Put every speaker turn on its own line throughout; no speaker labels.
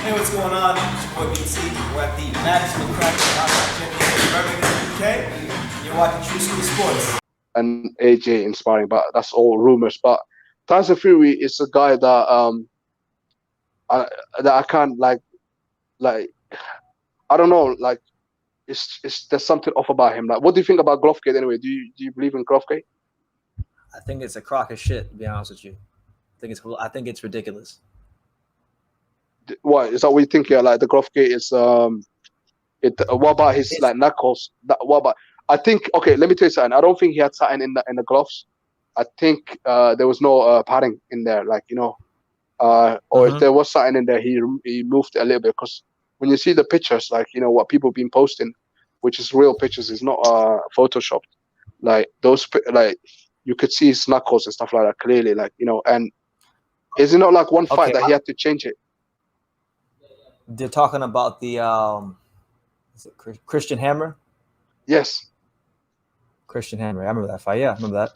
Hey, what's going on? It's your boy BC. We're at the Maximum Cracker Championship in Birmingham, UK. You're watching True School Sports.
And AJ inspiring, but that's all rumors. But Tyson Fury is a guy I, that I can't like I don't know like it's there's something off about him. Like, what do you think about Glovegate anyway? Do you believe in Glovegate?
I think it's a crock of shit. To be honest with you, I think it's ridiculous.
What is that? What you think? Yeah, like the Glovegate is it. What about his
It's
like knuckles? What about? I think okay. Let me tell you something. I don't think he had something in the gloves. I think there was no padding in there. Like or if
hmm
there was something in there, he moved it a little bit because when you see the pictures, like what people been posting, which is real pictures, is not photoshopped. Like like you could see his knuckles and stuff like that clearly, like and is it not like one fight
okay.
that he had to change it?
They're talking about the is it Christian Hammer.
Yes.
Christian Hammer. I remember that fight. Yeah, I remember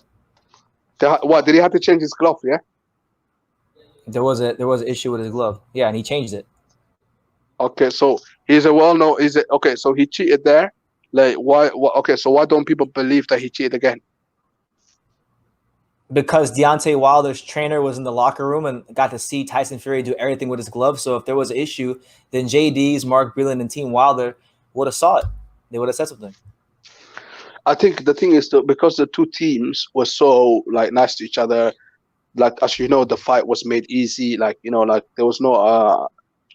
that.
What did he have to change his glove? Yeah.
There was an issue with his glove. Yeah, and he changed it
Okay, so he's a well-known. Is it okay? So he cheated there. Like why? Okay, so why don't people believe that he cheated again?
because Deontay Wilder's trainer was in the locker room and got to see Tyson Fury do everything with his glove. So if there was an issue, then JD's Mark Breland and Team Wilder would have saw it. They would have said something.
I think the thing is that because the two teams were so like nice to each other, like as you know, the fight was made easy. Like like there was no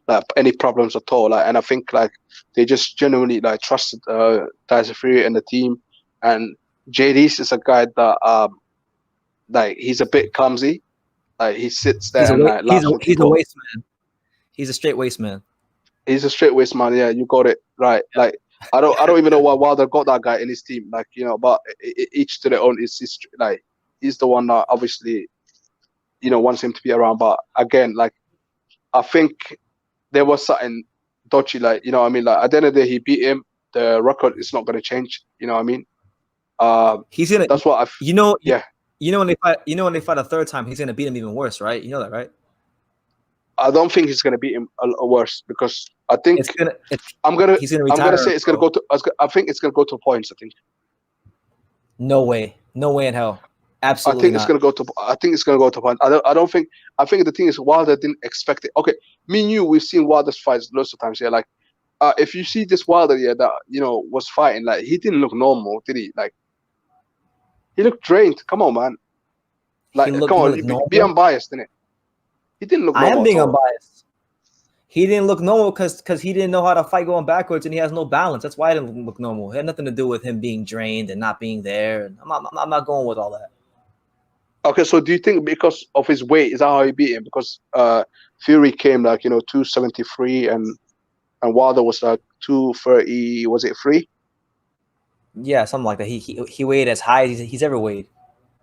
like any problems at all. Like, and I think like they just genuinely like trusted Tyson Fury and the team. And JD's is a guy that like he's a bit clumsy. Like he sits
He's
there
a
and
wa-
like laughs when
he's a
people.
waste man. He's a straight waste man.
He's a straight waist man. Yeah, you got it right. Like I don't even know why Wilder got that guy in his team. Like but each to their own. Is like he's the one that obviously wants him to be around. But again, like I think there was something dodgy. Like what I mean, like at the end of the day, he beat him. The record is not going to change. You know what I mean?
He's gonna,
That's what
you know,
yeah.
when they fight a third time, he's gonna beat him even worse, right? You know that, right?
I don't think he's going to beat him a worse because I think
It's gonna, it's
I'm gonna
he's gonna
I'm gonna
retire.
say it's going to go to. I think it's going to go to points. I think.
No way, no way in hell,
I
absolutely
think it's
not.
gonna go to. I think it's gonna go to point. I don't think. I think the thing is Wilder didn't expect it. Okay, me and you, we've seen Wilder's fights lots of times. Yeah, like if you see this Wilder, yeah, that was fighting, like he didn't look normal, did he? Like he looked drained. Come on, man. Like
He
come
didn't
on,
look
be
normal.
unbiased, didn't it? He didn't look
I am
normal at
being
all.
unbiased. He didn't look normal because he didn't know how to fight going backwards and he has no balance. That's why he didn't look normal. It had nothing to do with him being drained and not being there. And I'm not going with all that.
Okay, so do you think because of his weight is that how he beat him? Because Fury came like 273 and Wilder was like 230. Was it 3?
Yeah, something like that. He weighed as high as he's ever weighed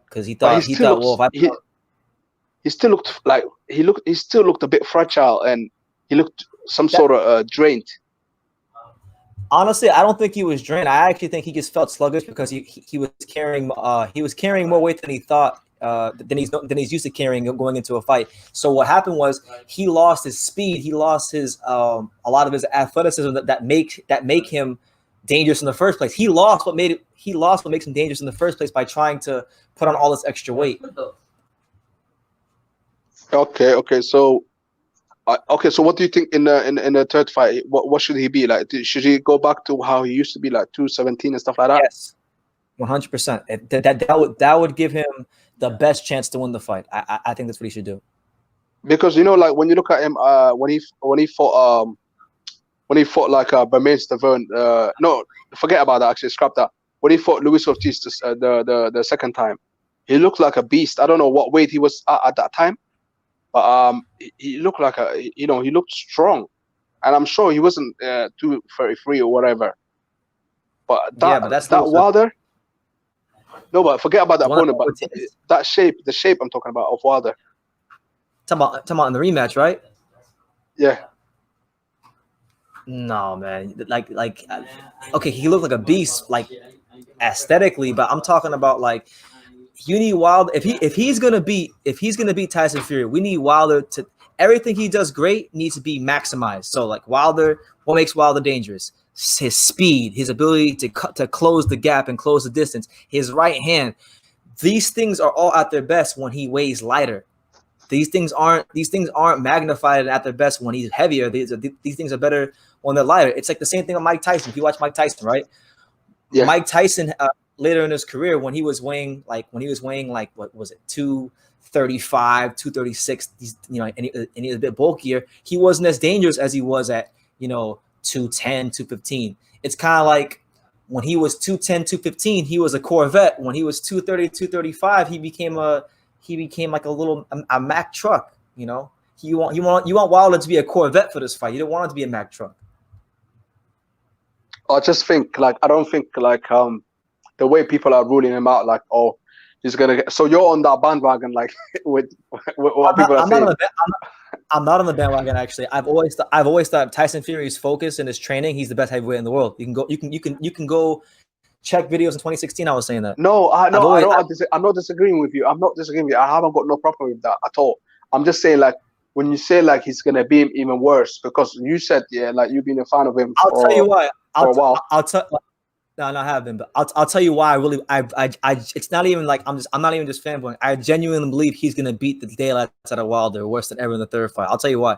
because he
But he
thought he
still
thought well if
looks
I
he still looked like he still looked a bit fragile and he looked some
that
sort of drained.
honestly I don't think he was drained. I actually think he just felt sluggish because he was carrying more weight than he thought than he's used to carrying going into a fight. So what happened was he lost his speed. He lost his a lot of his athleticism that make him dangerous in the first place. He lost what makes him dangerous in the first place by trying to put on all this extra weight.
Okay. So okay. So what do you think in the third fight? What should he be like? Should he go back to how he used to be, like 217 and stuff like that?
Yes, 100%. That would give him the best chance to win the fight. I think that's what he should do.
Because like when you look at him, when he fought like Bermane Stavern, no, forget about that. Actually, scrap that. When he fought Luis Ortiz the second time, he looked like a beast. I don't know what weight he was at that time, but he looked like he looked strong, and I'm sure he wasn't 233 or whatever. But
Yeah, but that's
that
Lewis.
Wilder, no, but forget about the
The one
opponent. But that shape, the shape I'm talking about of Wilder,
talking about in the rematch, right?
yeah.
No, man. Okay, he looked like a beast, like aesthetically, but I'm talking about like you need Wilder if he's gonna beat Tyson Fury, we need Wilder to everything he does great needs to be maximized. So like Wilder, what makes Wilder dangerous? His speed, his ability to close the gap and close the distance, his right hand. These things are all at their best when he weighs lighter. These things aren't magnified at their best when he's heavier. These things are better when they're lighter. It's like the same thing with Mike Tyson. If you watch Mike Tyson, right?
Yeah.
Mike Tyson later in his career, when he was weighing like what was it, 235, 236, and he was a bit bulkier, he wasn't as dangerous as he was at 210, 215. It's kind of like when he was 210, 215, he was a Corvette. When he was 230, 235, he became like a Mack truck. You want Wilder to be a Corvette for this fight. You don't want him to be a Mack truck.
I just think I don't think the way people are ruling him out, like, oh, he's gonna get. So you're on that bandwagon, like with what people are saying.
I'm not on the bandwagon actually. I've always thought Tyson Fury's focus in his training, he's the best heavyweight in the world. You can go check videos in 2016. I was saying that.
No, I'm not disagreeing with you. I'm not disagreeing with you. I haven't got no problem with that at all. I'm just saying, like, when you say like he's gonna be even worse, because you said like you've been a fan of him.
I'll tell you why.
For a while.
I'll tell. No, I haven't, but I'll tell you why. It's not even like I'm not even just fanboying. I genuinely believe he's gonna beat the daylights out of Wilder worse than ever in the third fight. I'll tell you why.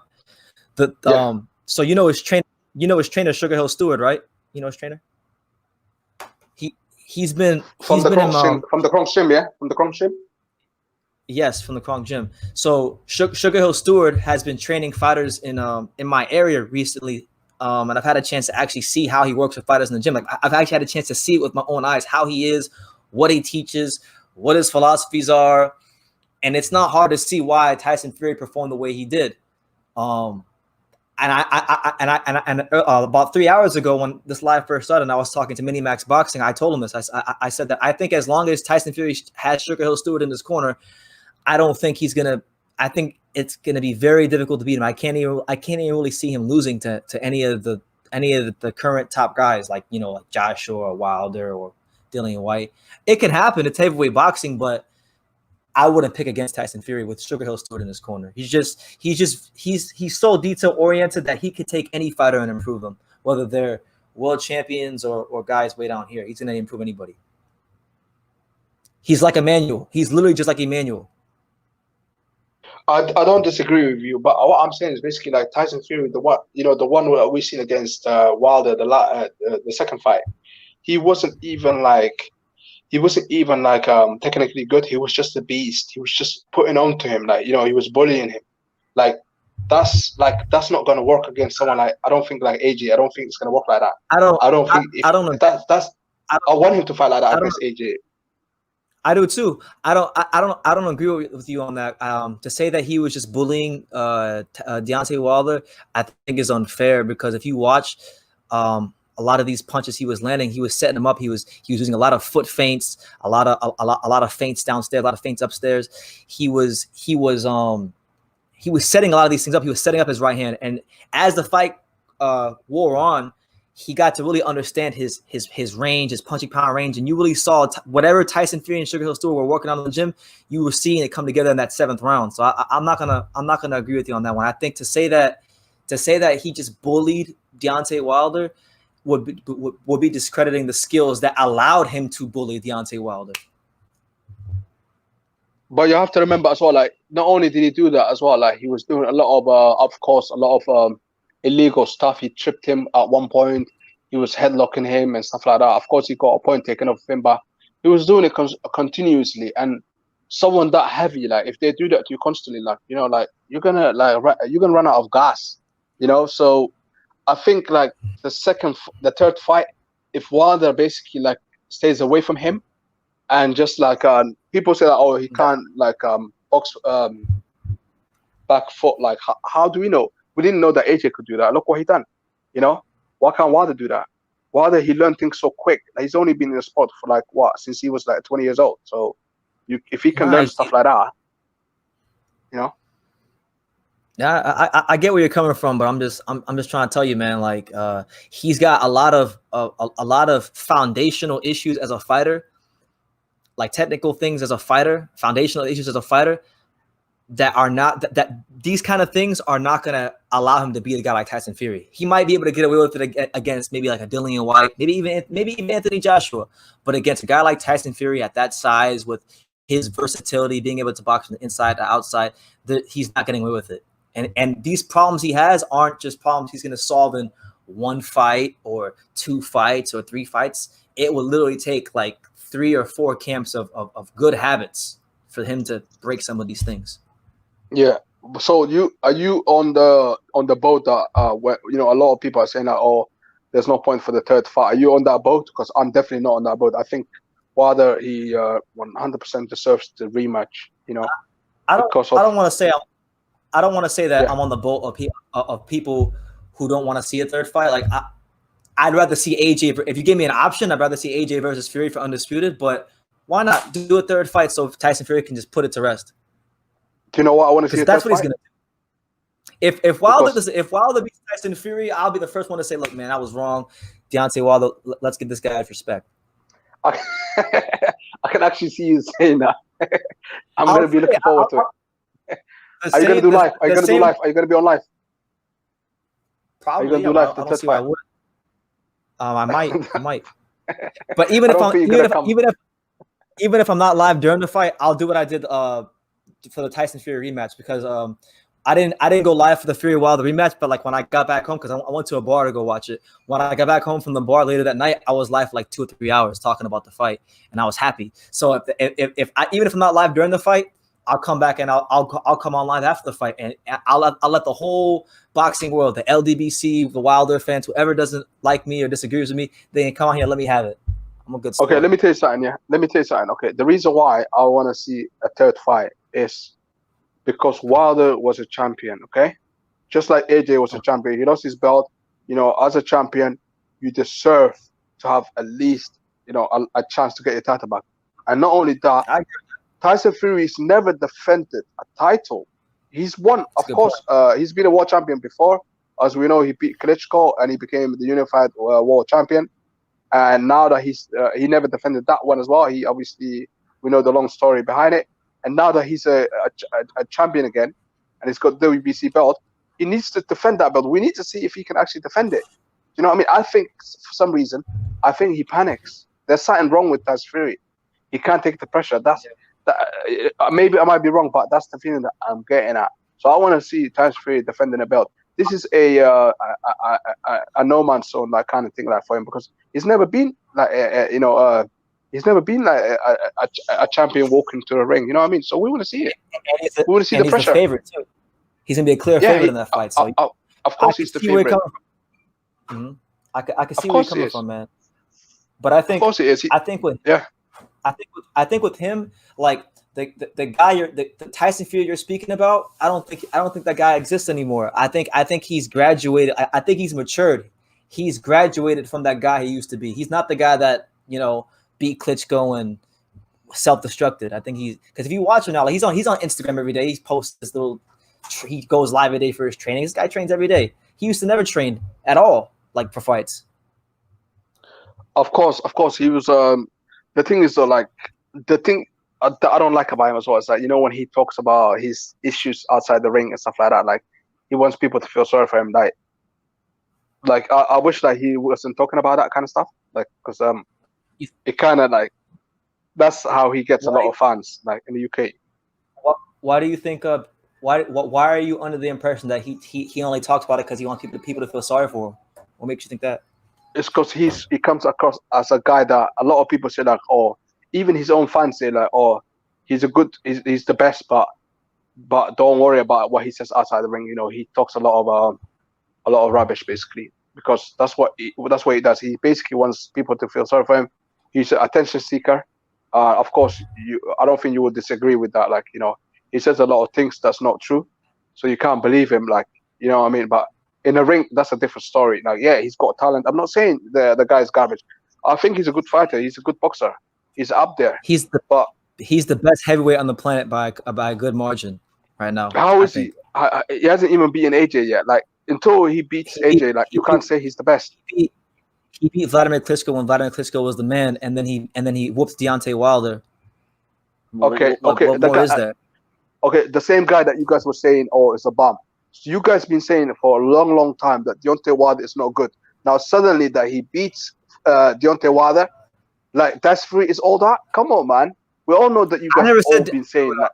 So his trainer Sugar Hill Stewart, right? You know his trainer. He's been
from the Kronk Gym, yeah, from the Kronk Gym.
Yes, from the Kronk Gym. So Sugar Hill Stewart has been training fighters in my area recently. And I've had a chance to actually see how he works with fighters in the gym. Like I've actually had a chance to see it with my own eyes, how he is, what he teaches, what his philosophies are. And it's not hard to see why Tyson Fury performed the way he did. And about 3 hours ago when this live first started and I was talking to Mini Max Boxing, I told him this. I said that I think as long as Tyson Fury has Sugar Hill Stewart in his corner, I think it's gonna be very difficult to beat him. I can't even really see him losing to any of the current top guys like like Joshua or Wilder or Dillian White. It can happen. It's heavyweight boxing, but I wouldn't pick against Tyson Fury with Sugar Hill Stewart in his corner. He's so detail oriented that he could take any fighter and improve them, whether they're world champions or guys way down here. He's gonna improve anybody. He's like Emmanuel. He's literally just like Emmanuel.
I don't disagree with you, but what I'm saying is basically like Tyson Fury, the one we seen against Wilder, the second fight, he wasn't even technically good. He was just a beast. He was just putting on to him, like he was bullying him. Like that's not gonna work against someone like I don't think like AJ. I don't think it's gonna work like that. I want him to fight like that against AJ.
I do too. I don't agree with you on that. To say that he was just bullying Deontay Wilder, I think is unfair because if you watch a lot of these punches he was landing, he was setting them up. He was using a lot of foot feints, a lot of feints downstairs, a lot of feints upstairs. He was setting a lot of these things up. He was setting up his right hand, and as the fight wore on, he got to really understand his range, his punching power range, and you really saw whatever Tyson Fury and Sugar Hill Stewart were working on in the gym. You were seeing it come together in that 7th round. So I'm not gonna agree with you on that one. I think to say that he just bullied Deontay Wilder would be discrediting the skills that allowed him to bully Deontay Wilder.
But you have to remember as well, like not only did he do that as well, like he was doing a lot of illegal stuff. He tripped him at one point. He was headlocking him and stuff like that. Of course, he got a point taken off him, but he was doing it continuously. And someone that heavy, like if they do that to you constantly, like like you're gonna run out of gas, So I think like the third fight, if Wilder basically like stays away from him, and just like people say that he can't like box back foot. Like how do we know? We didn't know that AJ could do that. Look what he done. Why can't Wilder do that? Wilder, he learned things so quick. Like, he's only been in the sport for since he was like 20 years old. So if he can learn stuff like that,
Yeah, I get where you're coming from, but I'm just trying to tell you, man. Like he's got a lot of foundational issues as a fighter, like technical things as a fighter, foundational issues as a fighter. that are not that these kind of things are not going to allow him to beat a guy like Tyson Fury. He might be able to get away with it against maybe like a Dillian White, maybe even Anthony Joshua, but against a guy like Tyson Fury at that size with his versatility, being able to box from the inside to outside, he's not getting away with it. And these problems he has aren't just problems he's going to solve in one fight or two fights or three fights. It will literally take like 3 or 4 camps of good habits for him to break some of these things.
Yeah. So are you on the boat that where a lot of people are saying that there's no point for the third fight. Are you on that boat? Because I'm definitely not on that boat. I think Wilder he 100% deserves the rematch.
I don't want to say that
Yeah.
I'm on the boat of people who don't want to see a third fight. Like I'd rather see AJ. If you give me an option, I'd rather see AJ versus Fury for undisputed. But why not do a third fight so Tyson Fury can just put it to rest?
Do you know what I want to see?
That's what he's gonna do. If Wilder beats Tyson Fury, I'll be the first one to say, "Look, man, I was wrong. Deontay Wilder, let's give this guy respect."
I can actually see you saying that. I'm going to be looking forward to it. Are you going to do live? Are you going to do live? Are you going to be on live?
Probably.
Are you going to do live?
I don't see why I would. I might. But even if I'm not live during the fight, I'll do what I did for the Tyson Fury rematch, because I didn't go live for the Fury Wilder rematch, but like when I got back home, because I went to a bar to go watch it. When I got back home from the bar later that night, I was live for like 2 or 3 hours talking about the fight, and I was happy. So if I'm not live during the fight, I'll come back and I'll come on live after the fight, and I'll let the whole boxing world, the LDBC, the Wilder fans, whoever doesn't like me or disagrees with me, they can come on here and let me have it. I'm a good sport.
Okay, let me tell you something. Yeah, let me tell you something. Okay, the reason why I want to see a third fight is because Wilder was a champion. Okay, just like AJ was a champion. He lost his belt. As a champion, you deserve to have at least a chance to get your title back. And not only that, Tyson Fury's never defended a title. He's won, of course. He's been a world champion before. As we know, he beat Klitschko and he became the unified world champion. And now that he never defended that one as well. He obviously, we know the long story behind it. And now that he's a champion again, and he's got the WBC belt, he needs to defend that belt. We need to see if he can actually defend it. You know what I mean? I think for some reason, he panics. There's something wrong with Tyson Fury. He can't take the pressure. Maybe I might be wrong, but that's the feeling that I'm getting at. So I want to see Tyson Fury defending a belt. This is a no man's zone, like kind of thing, like for him, because he's never been like he's never been like a champion walking to the ring. You know what I mean? So we want to see it. We want to see the pressure.
He's the favorite too. He's gonna be a clear favorite in that fight. So
of course he's the favorite.
I can see where he's coming from, man. But I think,
of course he is.
I think with him, like the guy the Tyson Fury you're speaking about, I don't think that guy exists anymore. I think he's graduated. I think he's matured. He's graduated from that guy he used to be. He's not the guy that beat Klitschko and self-destructed. I think because if you watch him now, like he's on Instagram every day. He posts this little. He goes live every day for his training. This guy trains every day. He used to never train at all, like for fights.
Of course, he was. The thing is, though, like the thing that I don't like about him as well is that when he talks about his issues outside the ring and stuff like that, like he wants people to feel sorry for him. Like I wish that he wasn't talking about that kind of stuff, like because it kind of like that's how he gets a lot of fans, like in the UK.
Why do you think why are you under the impression that he only talks about it because he wants people to feel sorry for him? What makes you think that? It's
because he comes across as a guy that a lot of people say like, even his own fans say like, he's the best, but don't worry about what he says outside the ring. He talks a lot of rubbish basically, because that's what he does. He basically wants people to feel sorry for him. He's an attention seeker. Of course, I don't think you would disagree with that. Like he says a lot of things that's not true, so you can't believe him. Like what I mean, but in the ring, that's a different story. Like, yeah, he's got talent. I'm not saying the guy's garbage. I think he's a good fighter. He's a good boxer. He's up there.
He's the best heavyweight on the planet by a good margin right now.
How is he? He hasn't even beaten AJ yet. Like until he beats AJ, like you can't say he's the best.
He beat Vladimir Klitschko when Vladimir Klitschko was the man, and then he whooped Deontay Wilder.
Okay.
What more is there?
Okay, the same guy that you guys were saying, oh, it's a bum. So you guys been saying for a long, long time that Deontay Wilder is not good. Now suddenly that he beats Deontay Wilder, like that's free is all that. Come on, man. We all know that you
I
guys
never
all
said.
been saying that.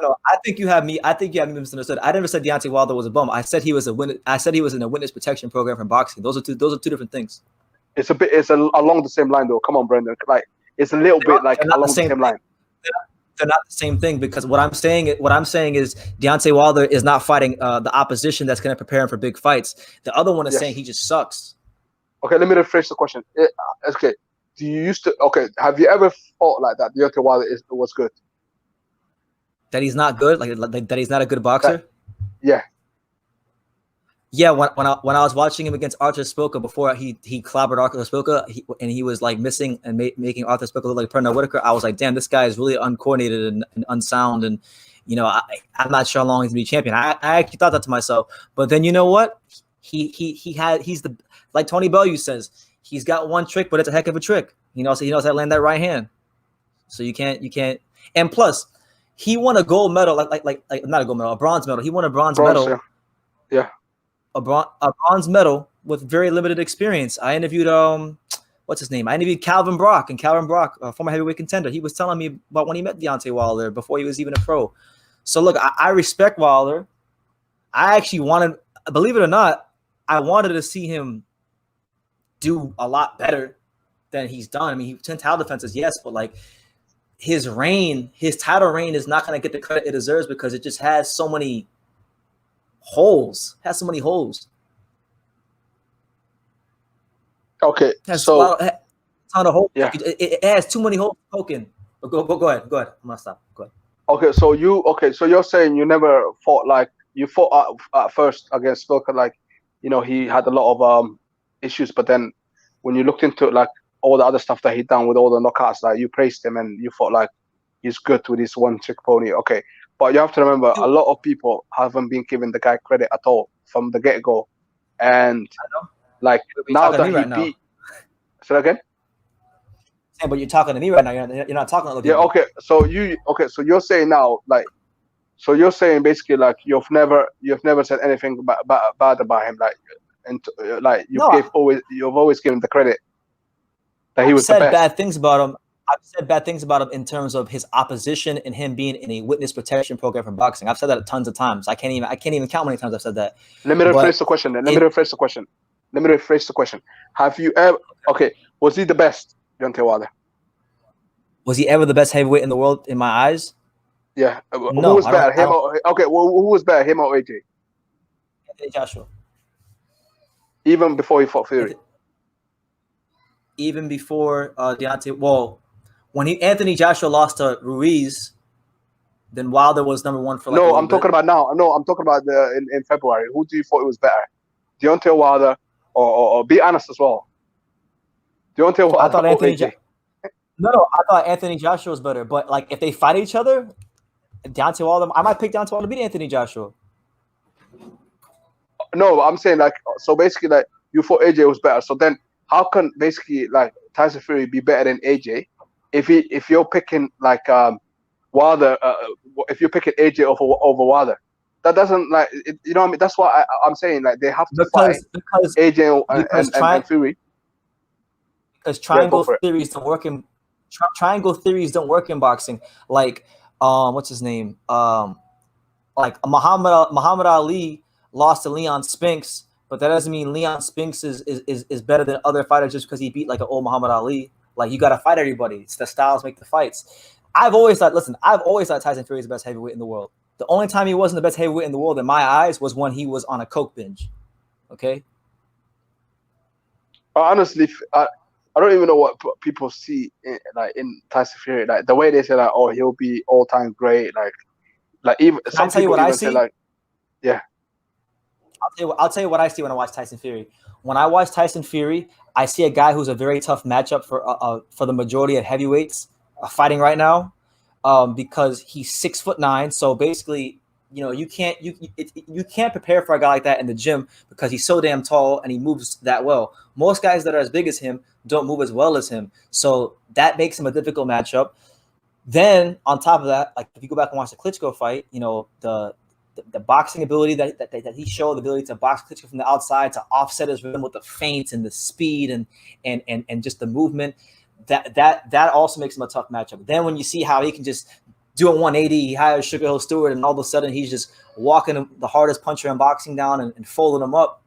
No. I think you have me. I think you have me misunderstood. I never said Deontay Wilder was a bum. I said he was a win. I said he was in a witness protection program for boxing. Those are two different things.
It's a bit. It's along the same line though. Come on, Brendan. Like it's a little bit like
They're not
along the same line.
They're not the same thing because what I'm saying is Deontay Wilder is not fighting the opposition that's going to prepare him for big fights. The other one is
Yes.
saying he just sucks.
Okay, let me rephrase the question. Okay, do you used to? Okay, have you ever thought like that? Deontay Wilder was good.
That he's not good, like that he's not a good boxer.
Yeah.
Yeah, when I was watching him against Arthur Spilka before he clobbered Arthur Spilka, and he was like missing and making Arthur Spilka look like Pernell Whitaker, I was like, damn, this guy is really uncoordinated and unsound, and you know, I'm not sure how long he's gonna be champion. I actually thought that to myself, but then you know what? He's the, like Tony Bellew says, he's got one trick, but it's a heck of a trick. He knows how to land that right hand. So you can't, and plus, he won a gold medal, like not a gold medal, a bronze medal. He won a bronze medal.
Yeah.
A bronze medal with very limited experience. I interviewed what's his name? I interviewed Calvin Brock, a former heavyweight contender. He was telling me about when he met Deontay Wilder before he was even a pro. So look, I respect Wilder. I actually wanted, believe it or not, I wanted to see him do a lot better than he's done. I mean, he 10 title defenses, yes, but like his title reign is not going to get the credit it deserves because it just has so many holes.
Okay,
so a ton of holes.
Yeah,
it has too many holes poking. But go ahead. I'm gonna stop. Go ahead.
Okay, so you're saying you never fought like you fought at first against Spilka, like you know he had a lot of issues, but then when you looked into like all the other stuff that he done with all the knockouts, like you praised him and you thought like he's good with his one trick pony. Okay, but you have to remember a lot of people haven't been giving the guy credit at all from the get go, and like now that he beat. Say that again.
Yeah, but you're talking to me right now. You're not talking to other people.
Okay. So you're saying now, like, so you're saying basically like you've never said anything bad about him, like, and like you've always given the credit that he was the best.
Bad things about him. I've said bad things about him in terms of his opposition and him being in a witness protection program for boxing. I've said that tons of times. I can't even count how many times I've said that.
Let me rephrase the question. Let me rephrase the question. Have you ever? Okay, was he the best, Deontay Wilder?
Was he ever the best heavyweight in the world in my eyes?
Yeah.
No,
who was better, him or okay? Well, who was better, him or AJ?
Anthony Joshua.
Even before he fought Fury.
Even before Deontay. Well, when Anthony Joshua lost to Ruiz, then Wilder was number one for like.
No, I'm talking about now. No, I'm talking about in February. Who do you thought it was better, Deontay Wilder or be honest as well? Deontay Wilder.
I thought Anthony. No, I thought Anthony Joshua was better. But like, if they fight each other, Deontay Wilder, I might pick Deontay Wilder to beat Anthony Joshua.
No, I'm saying like, so basically like you thought AJ was better. So then how can basically like Tyson Fury be better than AJ if you're picking like Wilder, if you're picking AJ over Wilder? That doesn't like you know what I mean. That's why I'm saying like they have to fight AJ and Fury.
Because triangle theories don't work in boxing. Like what's his name? Like Muhammad Ali lost to Leon Spinks, but that doesn't mean Leon Spinks is better than other fighters just because he beat like an old Muhammad Ali. Like you got to fight everybody. It's the styles make the fights. I've always thought Tyson Fury is the best heavyweight in the world. The only time he wasn't the best heavyweight in the world in my eyes was when he was on a coke binge. Okay.
Honestly, I don't even know what people see in Tyson Fury. Like the way they say like, oh, he'll be all time great. Like even some people even say like, yeah.
I'll tell you what I see when I watch Tyson Fury. When I watch Tyson Fury, I see a guy who's a very tough matchup for the majority of heavyweights fighting right now, because he's 6'9". So basically, you know, you can't prepare for a guy like that in the gym because he's so damn tall and he moves that well. Most guys that are as big as him don't move as well as him, so that makes him a difficult matchup. Then on top of that, like if you go back and watch the Klitschko fight, you know, the boxing ability that he showed, the ability to box Klitschko from the outside, to offset his rhythm with the feints and the speed and just the movement, that also makes him a tough matchup. Then when you see how he can just do a 180, he hires Sugar Hill Stewart, and all of a sudden he's just walking the hardest puncher in boxing down and folding him up.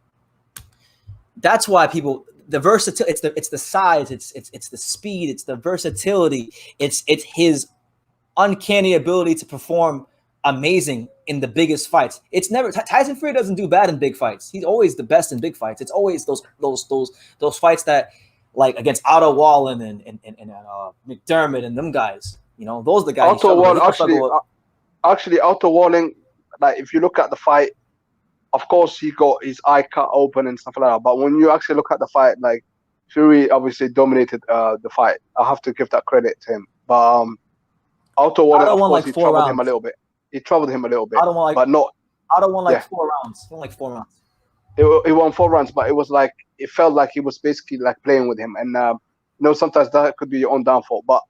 That's why people, the versatility, it's the size, it's the speed, it's the versatility, it's his uncanny ability to perform amazing in the biggest fights. It's never Tyson Fury doesn't do bad in big fights. He's always the best in big fights. It's always those fights that, like against Otto Wallin and McDermott and them guys. You know, those are the guys.
Otto Wallin, actually, Otto Wallin, like if you look at the fight, of course he got his eye cut open and stuff like that. But when you actually look at the fight, like Fury obviously dominated the fight. I have to give that credit to him. But Otto Wallin, of course, he troubled him a little bit. He troubled him a little bit, but not.
I don't want like 4 rounds. He won like 4 rounds.
He won 4 rounds, but it was like it felt like he was basically like playing with him, and you know, sometimes that could be your own downfall. But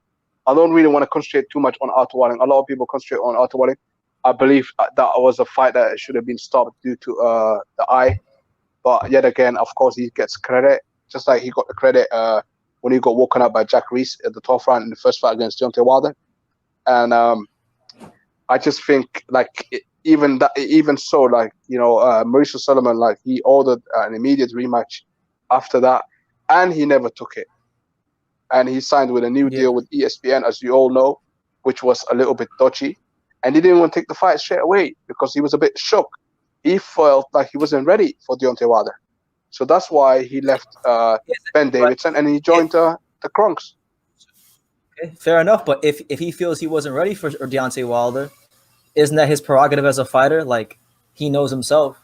I don't really want to concentrate too much on Otto Wallin. A lot of people concentrate on Otto Wallin. I believe that was a fight that should have been stopped due to the eye. But yet again, of course, he gets credit, just like he got the credit when he got woken up by Jack Reese at the 12th round in the first fight against Deontay Wilder. And I just think, like, even so, like, you know, Mauricio Solomon, like, he ordered an immediate rematch after that, and he never took it. And he signed with a new deal with ESPN, as you all know, which was a little bit dodgy. And he didn't want to take the fight straight away because he was a bit shook. He felt like he wasn't ready for Deontay Wilder. So that's why he left Ben Davidson and he joined the Kronks.
Okay, fair enough. But if he feels he wasn't ready for Deontay Wilder, isn't that his prerogative as a fighter? Like, he knows himself.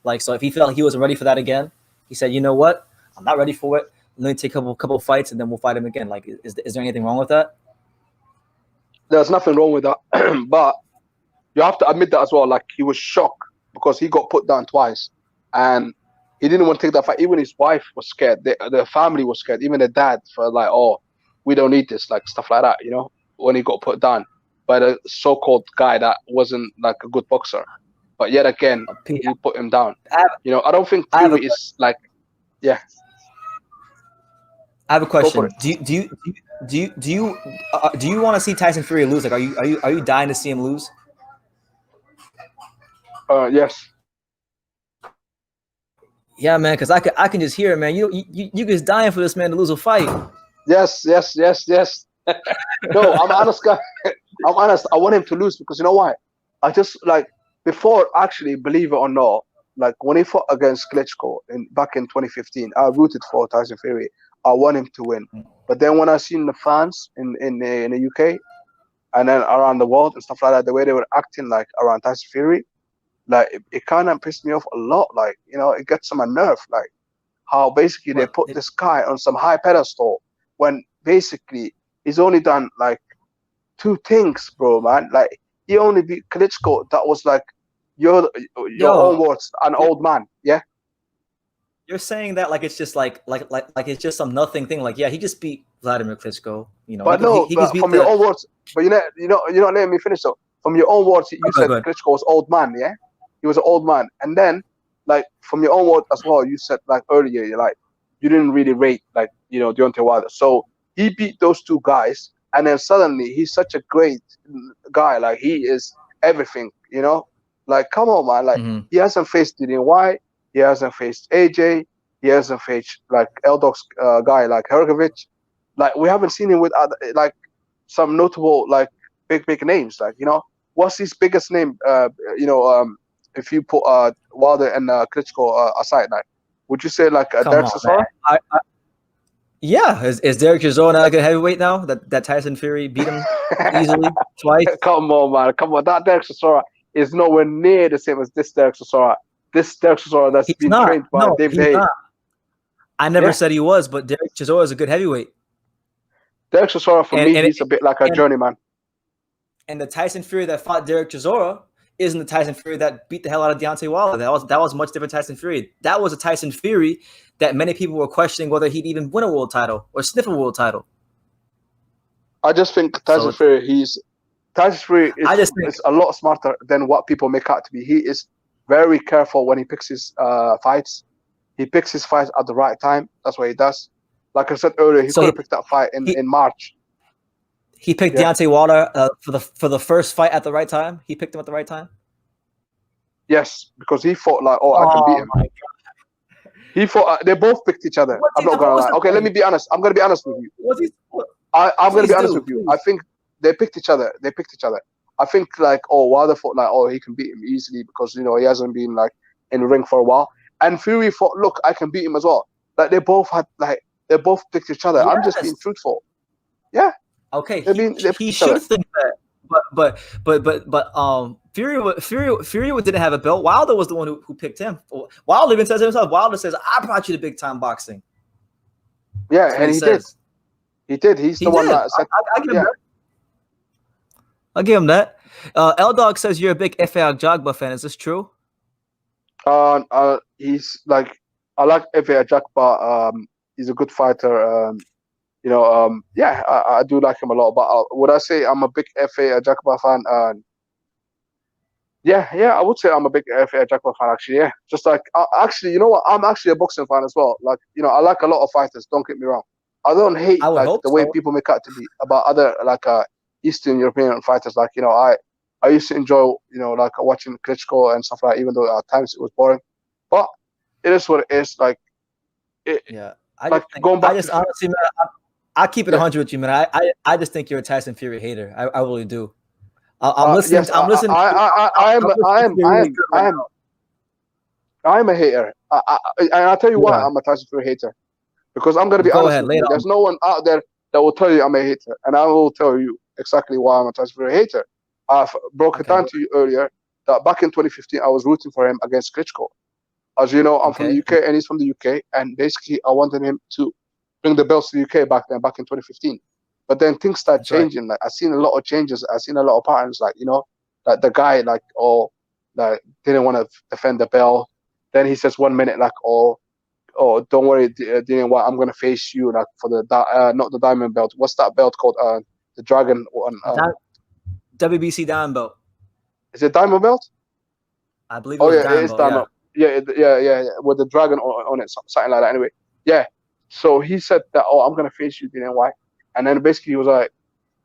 Like, so if he felt like he wasn't ready for that again, he said, you know what? I'm not ready for it. Let me take a couple fights and then we'll fight him again. Like, is there anything wrong with that?
There's nothing wrong with that. But you have to admit that as well. Like, he was shocked because he got put down twice. And he didn't want to take that fight. Even his wife was scared. The family was scared. Even the dad felt like, oh, we don't need this, like stuff like that, you know, when he got put down by the so-called guy that wasn't like a good boxer. But yet again, he put him down. You know, I don't think Fury is like, yeah.
I have a question. Do you want to see Tyson Fury lose? Like, are you dying to see him lose?
Yes.
Yeah, man, because I can just hear it, man. You just dying for this man to lose a fight.
Yes. No, I'm honest, guy. I'm honest. I want him to lose because you know why? I just like before, actually, believe it or not, like when he fought against Klitschko back in 2015, I rooted for Tyson Fury. I want him to win. But then when I seen the fans in the UK and then around the world and stuff like that, the way they were acting like around Tyson Fury, like it kind of pissed me off a lot. Like, you know, it gets on my nerve. Like how basically they put this guy on some high pedestal when basically he's only done like 2 things, bro, man. Like he only beat Klitschko. That was like your own words, an old man. Yeah.
You're saying that like it's just like it's just some nothing thing. Like, yeah, he just beat Vladimir Klitschko, you know.
But no, he from your own words. But you're not letting me finish though. From your own words, you said Klitschko was old man, yeah? He was an old man. And then, like, from your own words as well, you said like earlier, you're like, you didn't really rate like, you know, Deontay Wilder. So he beat those 2 guys, and then suddenly he's such a great guy. Like he is everything, you know. Like, come on, man. Like he hasn't faced Dillian White. He hasn't faced AJ. He hasn't faced like Eldog's guy like Hergovich. Like we haven't seen him with other, like some notable like big names. Like, you know, what's his biggest name? You know, if you put Wilder and Klitschko aside, like, would you say like Derek Chisora?
Yeah, is Derek Chisora not a good heavyweight now? That Tyson Fury beat him easily twice.
Come on, man. Come on. That Derek Chisora is nowhere near the same as this Derek Chisora. This Derek Chisora that's been trained by David Haye.
I never said he was, but Derek Chisora is a good heavyweight.
Derek Chisora, for me, he's a bit like a journeyman.
And the Tyson Fury that fought Derek Chisora isn't the Tyson Fury that beat the hell out of Deontay Wilder. That was much different Tyson Fury. That was a Tyson Fury that many people were questioning whether he'd even win a world title or sniff a world title.
I just think
So
Tyson Fury
I just think
is a lot smarter than what people make out to be. He is very careful when he picks his fights. He picks his fights at the right time. That's what he does. Like I said earlier, he
so.
could have picked that fight
He,
in March.
he picked
Yeah.
Deontay Wilder for the first fight at the right time. He picked him at the right time.
Yes, because he thought like, oh, I can beat him. He thought they both picked each other. I'm not gonna lie. Okay, let me be honest. I'm gonna be honest with you. I'm gonna be honest with you. I think they picked each other. I think like, oh, Wilder thought like, oh, he can beat him easily because he hasn't been like in the ring for a while. And Fury thought, look, I can beat him as well. Like they both picked each other. I'm just being truthful. Yeah.
Okay.
They
should think that. But Fury didn't have a belt. Wilder was the one who picked him. Wilder even says himself. Wilder says, "I brought you to big time boxing."
Yeah, and he did. He did. He's the one that said.
I give him that. I'll give him that. L Dog says you're a big F.A. Jagba fan. Is this true?
He's like, I like F.A. Jagba. He's a good fighter. Yeah, I do like him a lot. But would I say I'm a big F.A. Jagba fan? Yeah, I would say I'm a big F.A. Jagba fan, actually. Yeah, just like, actually, you know what? I'm actually a boxing fan as well. Like, I like a lot of fighters. Don't get me wrong. I don't hate like the way people make out to be about other like Eastern European fighters. Like, I used to enjoy, like watching Klitschko and stuff like that, even though at times it was boring. But it is what it is. Like, going back
honestly, man, I keep it 100 with you, man. I just think you're a Tyson Fury hater. I really do. I'm listening.
Yes, I'm listening. I am a hater. I'll tell you why I'm a Tyson Fury hater. Because I'm gonna be honest with you. There's no one out there that will tell you I'm a hater, and I will tell you exactly why I'm a Tyson Fury hater. I broke it down to you earlier that back in 2015 I was rooting for him against Klitschko. As you know, I'm from the UK and he's from the UK, and basically I wanted him to bring the belts to the UK back in 2015. But then things start changing. Like, I've seen a lot of changes. I've seen a lot of patterns. Like, like the guy didn't want to defend the belt. Then he says 1 minute like, oh, don't worry, Daniel White, I'm gonna face you like for the not the diamond belt. What's that belt called? The dragon one.
WBC diamond belt.
Is it diamond belt?
I believe. It is
diamond. Yeah. With the dragon on it, something like that. Anyway, yeah. So he said that, oh, I'm gonna face you, Daniel White, and then basically he was like,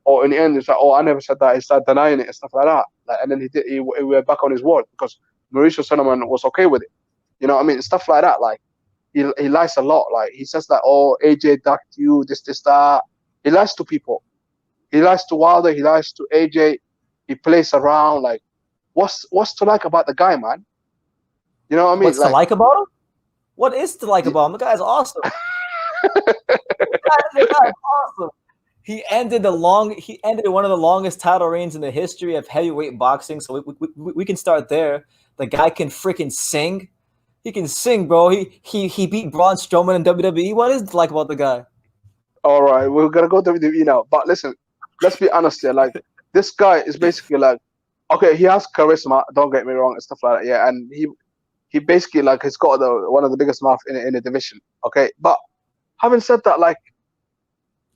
oh, in the end, it's like, oh, I never said that. He started denying it and stuff like that. Like, and then he went back on his word because Mauricio Sulaimán was okay with it. You know what I mean? Stuff like that. Like, he lies a lot. Like, he says that, oh, AJ ducked you, this, that. He lies to people. He lies to Wilder. He lies to AJ. He plays around. Like, what's to like about the guy, man? You know what I mean?
What's to like about him? What is to like about him? The guy's awesome. The guy's awesome. He ended one of the longest title reigns in the history of heavyweight boxing. So we can start there. The guy can freaking sing. He can sing, bro. He beat Braun Strowman in WWE. What is it like about the guy?
All right, we're gonna go WWE now. But listen, let's be honest here. Like, this guy is basically like, okay, he has charisma. Don't get me wrong and stuff like that. Yeah, and he basically like he's got one of the biggest mouth in the division. Okay, but having said that, like,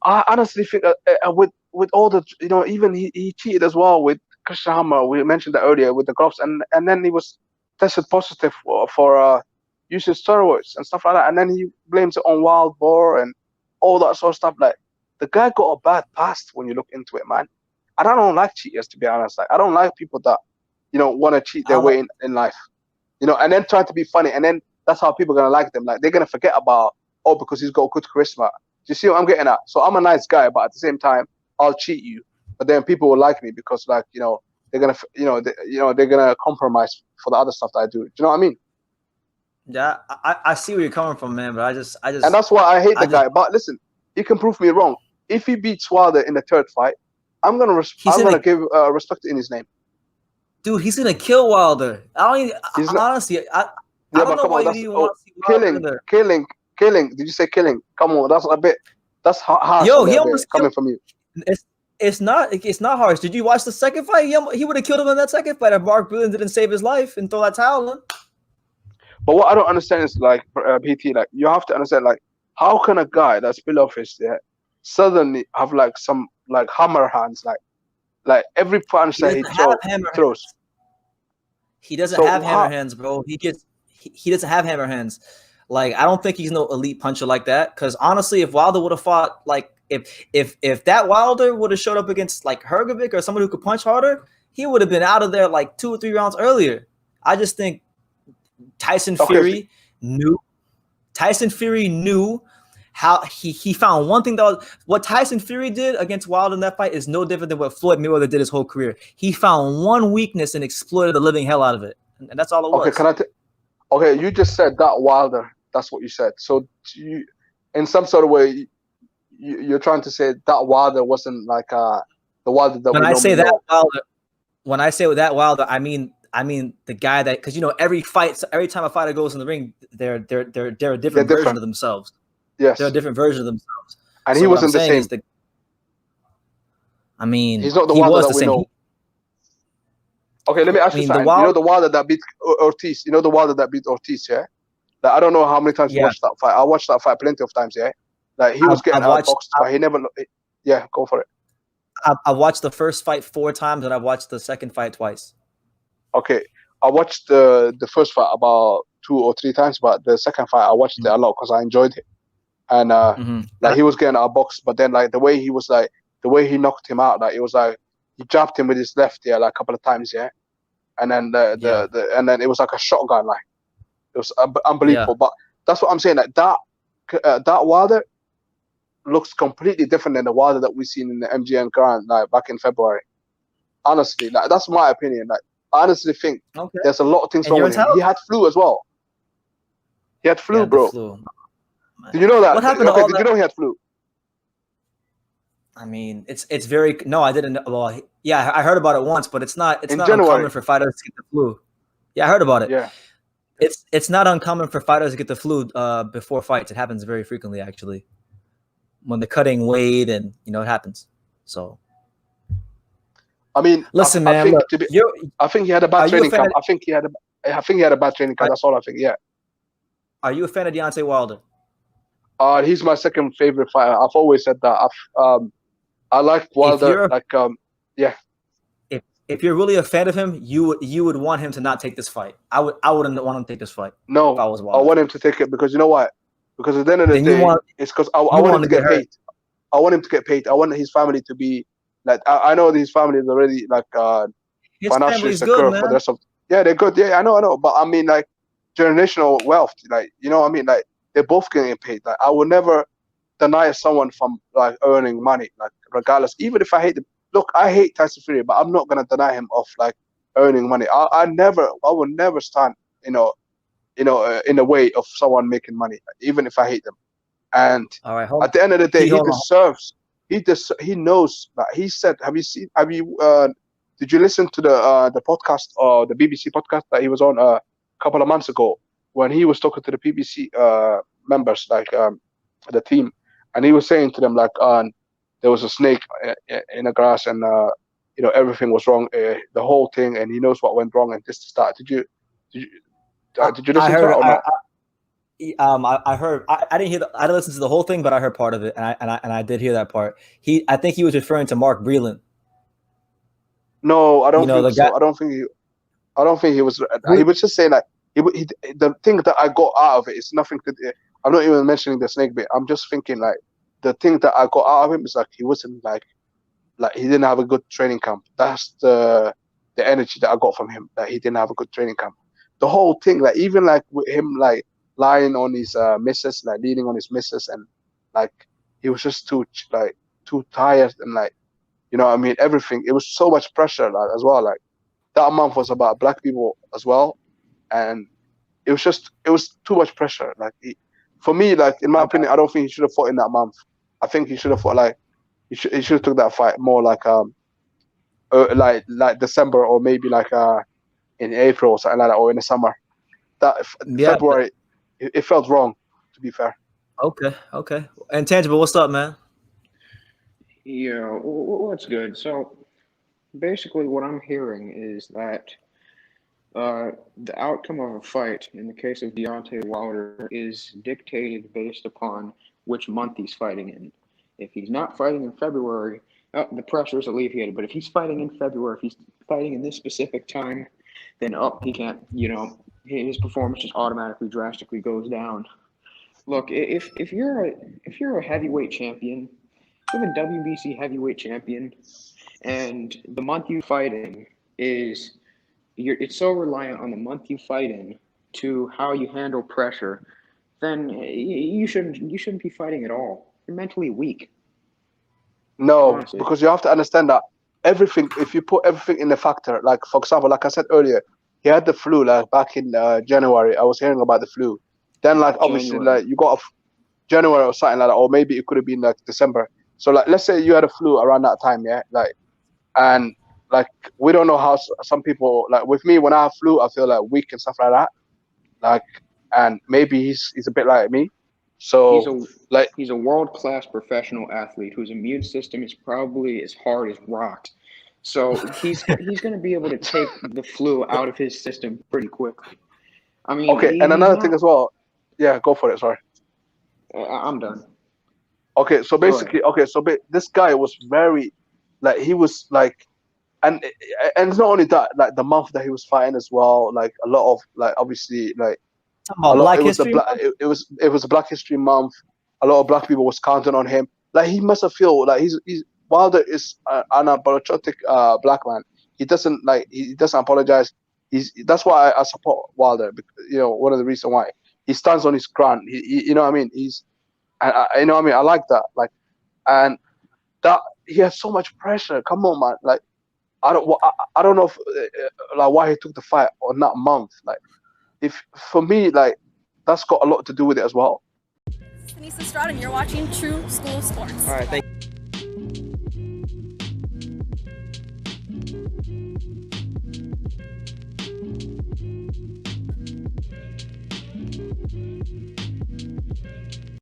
I honestly think with all the even he cheated as well with Christian Hammer. We mentioned that earlier with the gloves, and then he was tested positive for using steroids and stuff like that, and then he blames it on Wild Boar and all that sort of stuff. Like, the guy got a bad past when you look into it, man. And I don't like cheaters, to be honest. Like, I don't like people that want to cheat their way in life, and then try to be funny, and then that's how people are gonna like them. Like, they're gonna forget about, oh, because he's got good charisma. Do you see what I'm getting at? So I'm a nice guy, but at the same time, I'll cheat you. But then people will like me because, like, they're gonna, they're gonna compromise for the other stuff that I do. Do you know what I mean?
Yeah, I see where you're coming from, man. But I just,
and that's why I hate the guy. But listen, he can prove me wrong. If he beats Wilder in the third fight, I'm gonna give respect in his name.
Dude, he's gonna kill Wilder. Honestly, I don't know why you want to see Wilder.
Killing. Did you say killing? Come on, that's harsh.
Yo, he almost
coming from you.
It's not harsh. Did you watch the second fight? He would have killed him in that second fight if Mark Brilliant didn't save his life and throw that towel in.
But what I don't understand is, like, PT, like, you have to understand, like, how can a guy that's below his suddenly have like some like hammer hands, like every punch
He
that he
doesn't have
he
hammer
throws.
hands. He doesn't
So
have hammer
how?
hands, bro. He doesn't have hammer hands. Like, I don't think he's no elite puncher like that. Because honestly, if Wilder would have fought, like, if that Wilder would have showed up against like Hergovic or someone who could punch harder, he would have been out of there like 2 or 3 rounds earlier. I just think Tyson
Okay,
Fury knew. Tyson Fury knew how he found one thing that was what Tyson Fury did against Wilder in that fight is no different than what Floyd Mayweather did his whole career. He found one weakness and exploited the living hell out of it, and that's all it
okay,
was.
okay, you just said that Wilder. That's what you said. So you, in some sort of way, you're trying to say that Wilder wasn't like the Wilder that
When
we
I say
normally
that
know.
Wilder, when I say that Wilder, I mean the guy that, because every time a fighter goes in the ring, they're a
They're
different version
different.
of themselves. They're a
Yes,
different version of themselves.
and he
So what I'm
wasn't the
saying
same.
is that
He's not the
he
Wilder
was
that
the
we
same.
know. Okay, let me ask you
The
something. You know
Wilder,
the Wilder that beat Ortiz. You know the Wilder that beat Ortiz, yeah? Like, I don't know how many times you
yeah,
watched that fight. I watched that fight plenty of times, yeah? Like he was getting
I've watched.
outboxed, but he never. Yeah, go for it.
I've watched the first fight 4 times, and I've watched the second fight twice.
Okay, I watched the first fight about 2 or 3 times, but the second fight I watched it a lot because I enjoyed it. And
Mm-hmm.
like he was getting outboxed, but then like the way he knocked him out, like it was like he jabbed him with his left, yeah, like a couple of times, yeah. And then
Yeah,
and then it was like a shotgun, like it was
yeah.
unbelievable. But that's what I'm saying. Like that Wilder looks completely different than the Wilder that we seen in the MGM Grand like back in February. Honestly, like that's my opinion. Like I honestly think
Okay.
there's a lot of things
And
wrong
you're
with him. He
entitled.
had flu as well. He had
He
flu,
had the
bro.
flu. Man.
Did you know that?
What happened to
Okay,
all
did
that?
you know he had flu?
I mean, it's very no. I didn't. Well, yeah, I heard about it once, but it's not
In
uncommon
January.
for fighters to get the flu. Yeah, I heard about it.
Yeah.
It's not uncommon for fighters to get the flu before fights. It happens very frequently, actually, when they're cutting weight, and it happens. So
I mean,
listen,
I
man.
think
Look,
I think he had a
are
bad
you a
training
fan?
camp. I think he had a bad training camp.
Are,
That's all I think. Yeah.
are you a fan of Deontay Wilder?
He's my second favorite fighter. I've always said that. I like
If
Wilder.
you're
Like yeah.
if you're really a fan of him, you would want him to not take this fight. I wouldn't want him to take this fight if I
No,
was
I
Wilder.
want him to take it because you know what? Because at the end of the
Then you
day,
want
it's because I
you
want him
want
to
him to
get
get hurt.
paid. I want him to get paid. I want his family to be like. I know his family is already like
His
financially
family's good,
secure for the
man.
rest of. Yeah, they're good. Yeah, I know. But I mean, like generational wealth. Like what I mean, like they're both getting paid. Like I will never deny someone from like earning money. Like regardless, even if I hate them. Look, I hate Tyson Fury, but I'm not gonna deny him of like earning money. I will never stand. In the way of someone making money, even if I hate them. And
All right, hold
at the end of the day, he
hold on.
deserves. He knows that. He said, "Have you seen? Have you? Did you listen to the podcast or the BBC podcast that he was on a couple of months ago when he was talking to the BBC members, like the team, and he was saying to them like, there was a snake in the grass and everything was wrong, the whole thing, and he knows what went wrong and this that. Did you did you
I
listen to that
heard.
or not?
I heard. I didn't hear. I didn't listen to the whole thing, but I heard part of it, and I did hear that part. I think he was referring to Mark Breland.
No, I don't think
The guy.
so. I don't think he was. He
Who,
was just saying like the thing that I got out of it is nothing to. I'm not even mentioning the snake bit. I'm just thinking like the thing that I got out of him is like he wasn't like he didn't have a good training camp. That's the energy that I got from him. That he didn't have a good training camp. The whole thing, like even like with him like lying on his missus, like leaning on his missus, and like he was just too tired and like what I mean, everything. It was so much pressure like, as well. Like that month was about black people as well, and it was too much pressure. Like for me, like in my opinion, I don't think he should have fought in that month. I think he should have fought like he should have took that fight more like December or maybe like in April or something like that, or in the summer. That
yeah.
February, it felt wrong. To be fair.
Okay. Intangible, what's up, man?
Yeah, what's good? So basically, what I'm hearing is that the outcome of a fight, in the case of Deontay Wilder, is dictated based upon which month he's fighting in. If he's not fighting in February, the pressure is alleviated. But if he's fighting in February, if he's fighting in this specific time, then he can't. His performance just automatically drastically goes down. Look, if you're a heavyweight champion, you're a WBC heavyweight champion, and the month you fight in it's so reliant on the month you fight in to how you handle pressure, then you shouldn't be fighting at all. You're mentally weak.
No,
Honestly.
because you have to understand that everything, if you put everything in the factor, like for example, like I said earlier, he had the flu like back in January. I was hearing about the flu. Then like obviously
January.
like you got January or something like that, or maybe it could have been like December. So like let's say you had a flu around that time, yeah, like, and like we don't know how some people, like with me, when I have flu, I feel like weak and stuff like that. Like, and maybe he's a bit like me. So like
He's a world-class professional athlete whose immune system is probably as hard as rocks. So he's going to be able to take the flu out of his system pretty quickly. I mean,
okay, and another thing as well. Yeah, go for it. Sorry.
I'm done.
Okay, so basically, this guy was very, like, he was like, and it's not only that, like the month that he was fighting as well, like a lot of, like, obviously, like a lot. It was it was a Black History Month. A lot of black people was counting on him. Like he must have feel like he's Wilder is an unapologetic black man. He doesn't apologize. That's why I support Wilder. One of the reasons why he stands on his ground. You know what I mean? You know what I mean? I like that. Like, and that he has so much pressure. Come on, man. Like, I don't know if like why he took the fight on that month. Like, if for me, like, that's got a lot to do with it as well.
Denise Estrada, and you're watching True School Sports.
All right, thank you.